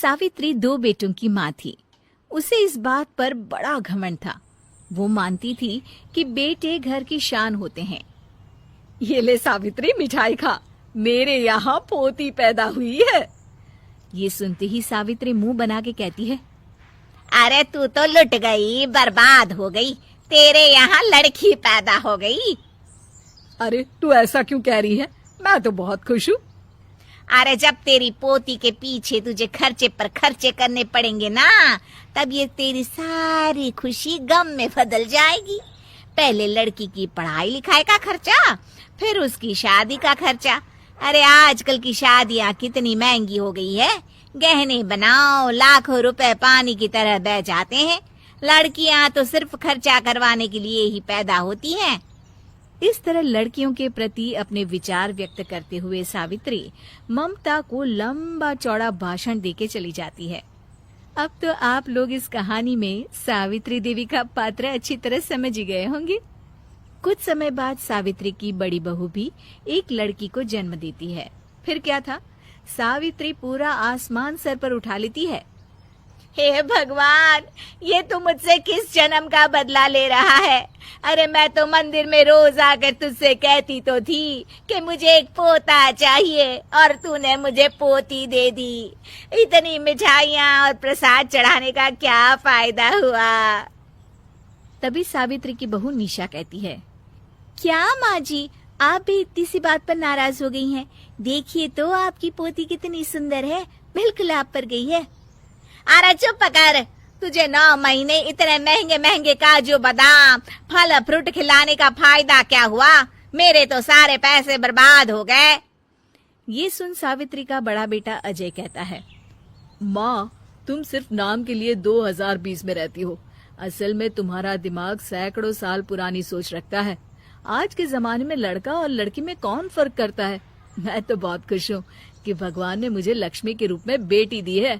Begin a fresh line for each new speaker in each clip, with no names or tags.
सावित्री 2 बेटों की माँ थी। उसे इस बात पर बड़ा घमंड था। वो मानती थी कि बेटे घर की शान होते हैं।
ये ले सावित्री, मिठाई खा, मेरे यहाँ पोती पैदा हुई है।
ये सुनते ही सावित्री मुंह बना के कहती है,
अरे तू तो लुट गई, बर्बाद हो गई, तेरे यहाँ लड़की पैदा हो गई।
अरे तू ऐसा क्यों कह रही है? मैं तो बहुत खुश हूँ।
अरे जब तेरी पोती के पीछे तुझे खर्चे पर खर्चे करने पड़ेंगे ना, तब ये तेरी सारी खुशी गम में बदल जाएगी। पहले लड़की की पढ़ाई लिखाई का खर्चा, फिर उसकी शादी का खर्चा। अरे आजकल की शादियाँ कितनी महंगी हो गई है। गहने बनाओ, लाखों रुपए पानी की तरह बह जाते हैं। लड़कियाँ तो सिर्फ खर्चा करवाने के लिए ही पैदा होती हैं।
इस तरह लड़कियों के प्रति अपने विचार व्यक्त करते हुए सावित्री ममता को लंबा चौड़ा भाषण देके चली जाती है। अब तो आप लोग इस कहानी में सावित्री देवी का पात्र अच्छी तरह समझ ही गए होंगे। कुछ समय बाद सावित्री की बड़ी बहू भी एक लड़की को जन्म देती है। फिर क्या था, सावित्री पूरा आसमान सर पर उठा लेती है।
हे भगवान, ये तू मुझसे किस जन्म का बदला ले रहा है? अरे मैं तो मंदिर में रोज आकर तुझसे कहती तो थी कि मुझे एक पोता चाहिए, और तूने मुझे पोती दे दी। इतनी मिठाइयाँ और प्रसाद चढ़ाने का क्या फायदा हुआ?
तभी सावित्री की बहू निशा कहती है, क्या माँ जी, आप भी इतनी सी बात पर नाराज हो गई हैं? देखिए तो आपकी पोती कितनी सुंदर है, बिल्कुल आप पर गई है।
अरे चुप कर, तुझे 9 महीने इतने महंगे महंगे काजू बादाम फल फ्रूट खिलाने का फायदा क्या हुआ? मेरे तो सारे पैसे बर्बाद हो गए।
ये सुन सावित्री का बड़ा बेटा अजय कहता है,
माँ, तुम सिर्फ नाम के लिए 2020 में रहती हो। असल में तुम्हारा दिमाग सैकड़ों साल पुरानी सोच रखता है। आज के जमाने में लड़का और लड़की में कौन फर्क करता है? मैं तो बहुत खुश हूँ कि भगवान ने मुझे लक्ष्मी के रूप में बेटी दी है।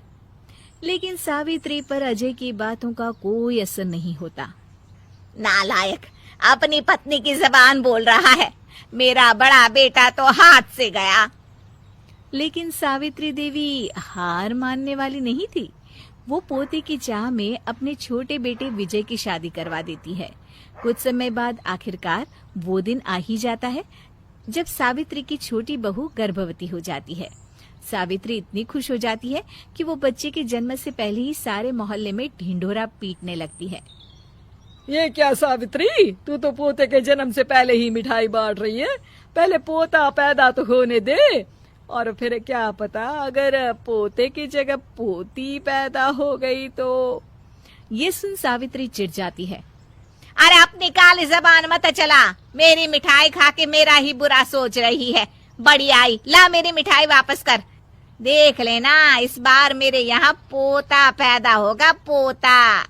लेकिन सावित्री पर अजय की बातों का कोई असर नहीं होता।
नालायक, अपनी पत्नी की जबान बोल रहा है। मेरा बड़ा बेटा तो हाथ से गया।
लेकिन सावित्री देवी हार मानने वाली नहीं थी। वो पोते की चाह में अपने छोटे बेटे विजय की शादी करवा देती है। कुछ समय बाद आखिरकार वो दिन आ ही जाता है जब सावित्री की छोटी बहू गर्भवती हो जाती है। सावित्री इतनी खुश हो जाती है कि वो बच्चे के जन्म से पहले ही सारे मोहल्ले में ढिंढोरा पीटने लगती है।
ये क्या सावित्री, तू तो पोते के जन्म से पहले ही मिठाई बांट रही है। पहले पोता पैदा तो होने दे, और फिर क्या पता अगर पोते की जगह पोती पैदा हो गई तो।
ये सुन सावित्री चिढ़ जाती है।
अरे अपनी काली जबान मत चला। मेरी मिठाई खा के मेरा ही बुरा सोच रही है। बड़ी आई, ला मेरी मिठाई वापस कर। देख लेना, इस बार मेरे यहाँ पोता पैदा होगा, पोता।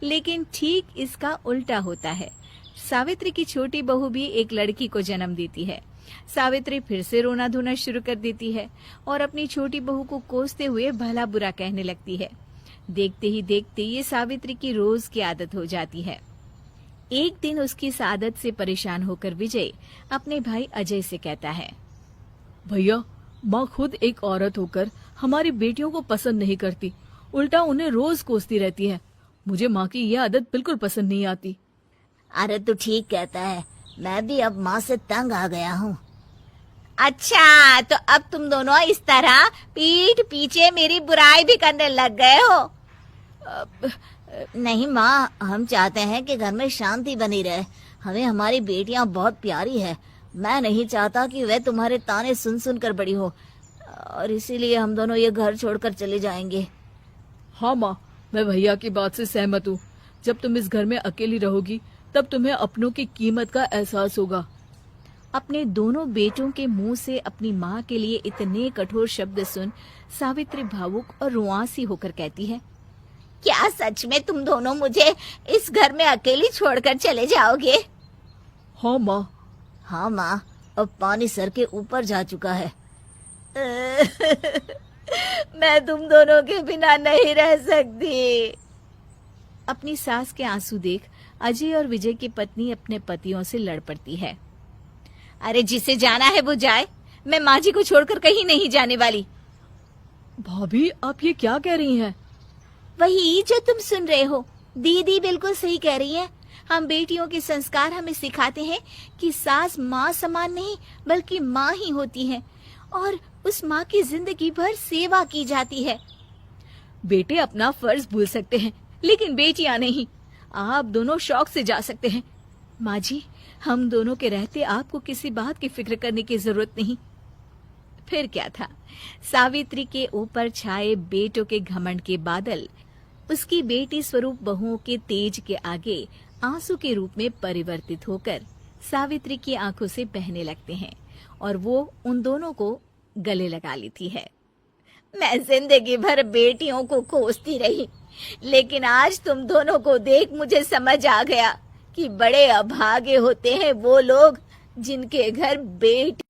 लेकिन ठीक इसका उल्टा होता है। सावित्री की छोटी बहू भी एक लड़की को जन्म देती है। सावित्री फिर से रोना धोना शुरू कर देती है और अपनी छोटी बहू को कोसते हुए भला बुरा कहने लगती है। देखते ही देखते ये सावित्री की रोज की आदत हो जाती है। एक दिन उसकी इस आदत से परेशान होकर विजय अपने भाई अजय से कहता है,
भैया, माँ खुद एक औरत होकर हमारी बेटियों को पसंद नहीं करती, उल्टा उन्हें रोज कोसती रहती है। मुझे माँ की यह आदत बिल्कुल पसंद नहीं आती।
अरे तू ठीक कहता है, मैं भी अब माँ से तंग आ गया हूँ। अच्छा, तो अब तुम दोनों इस तरह पीठ पीछे मेरी बुराई भी करने लग गए हो? नहीं माँ, हम चाहते हैं कि घर में शांति बनी रहे। हमें हमारी बेटियाँ बहुत प्यारी है। मैं नहीं चाहता कि वे तुम्हारे ताने सुन सुन कर बड़ी हो, और इसीलिए हम दोनों ये घर छोड़कर चले जाएंगे।
हाँ माँ, मैं भैया की बात से सहमत हूँ। जब तुम इस घर में अकेली रहोगी तब तुम्हें अपनों की कीमत का एहसास होगा।
अपने दोनों बेटों के मुंह से अपनी माँ के लिए इतने कठोर शब्द सुन सावित्री भावुक और रुआंसी होकर कहती है,
क्या सच में तुम दोनों मुझे इस घर में अकेली छोड़कर चले जाओगे?
हाँ माँ।
हाँ माँ, अब पानी सर के ऊपर जा चुका है। मैं तुम दोनों के बिना नहीं रह सकती।
अपनी सास के आंसू देख अजय और विजय की पत्नी अपने पतियों से लड़ पड़ती है।
अरे जिसे जाना है वो जाए, मैं माँ जी को छोड़कर कहीं नहीं जाने वाली।
भाभी, आप ये क्या कह रही हैं?
वही जो तुम सुन रहे हो, दीदी बिल्कुल सही कह रही है। हम बेटियों के संस्कार हमें सिखाते हैं कि सास माँ समान नहीं बल्कि माँ ही होती है और उस माँ की जिंदगी भर सेवा की जाती है।
बेटे अपना फर्ज भूल सकते हैं, लेकिन बेटियां नहीं। आप दोनों शौक से जा सकते हैं। माँ जी, हम दोनों के रहते आपको किसी बात की फिक्र करने की जरूरत नहीं।
फिर क्या था, सावित्री के ऊपर छाए बेटों के घमंड के बादल उसकी बेटी स्वरूप बहुओं के तेज के आगे आंसू के रूप में परिवर्तित होकर सावित्री की आंखों से बहने लगते हैं और वो उन दोनों को गले लगा लेती है।
मैं जिंदगी भर बेटियों को कोसती रही, लेकिन आज तुम दोनों को देख मुझे समझ आ गया कि बड़े अभागे होते हैं वो लोग जिनके घर बेटी